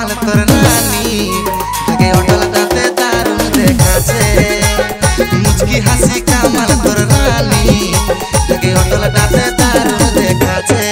কামাল তোর রানী লাগে অটল দাঁতে দারুণ দেখাছে মুচকি হাসি কামাল তোর রানী লাগে অটল দাঁতে দারুণ দেখাছে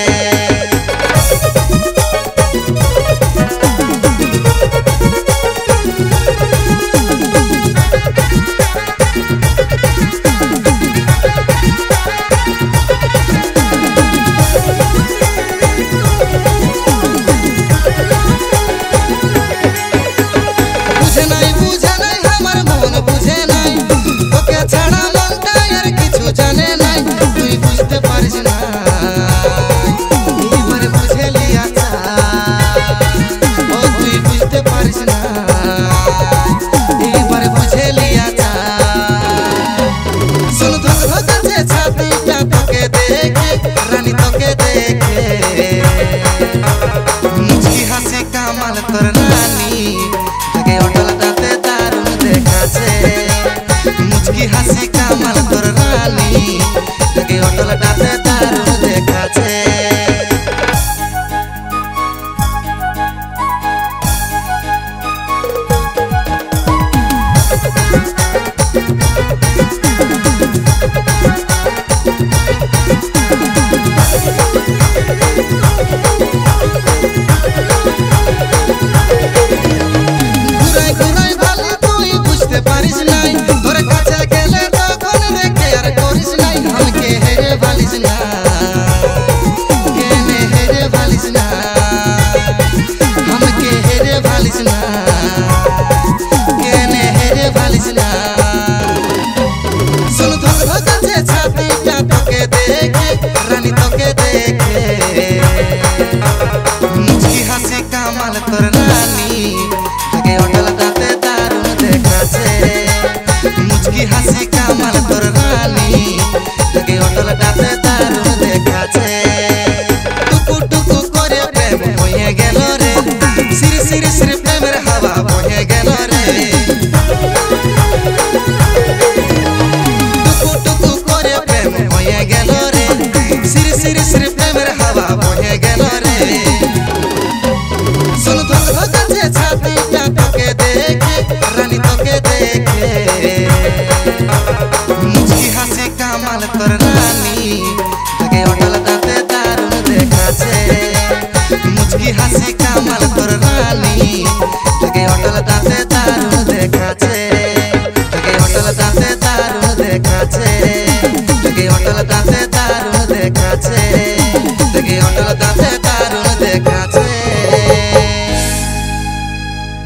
मुचकी हासि कामाल तोर रानी लगे अटल दाँते दारुण देखाছে मुचकी हासि कामाल तोर रानी लगे अटल दाँते दारुण देखाছে मुचकी हासि कामाल तोर रानी लगे अटल दाँते दारुण देखाছে मुचकी हासि कामाल तोर रानी लगे अटल दाँते दारुण देखाছে टुकु टुकु करे प्रेम হয়ে গেল রে সিরি সিরি সিরি প্রেমের হাওয়া বয়ে গেল রে टुकु टुकु करे प्रेम হয়ে গেল রে সিরি সিরি সিরি প্রেমের হাওয়া বয়ে গেল রে सुन धक धकाছে ছাতিটা তোকে দেখে রানী তোকে দেখে मुचकी हासि कामाल तोर रानी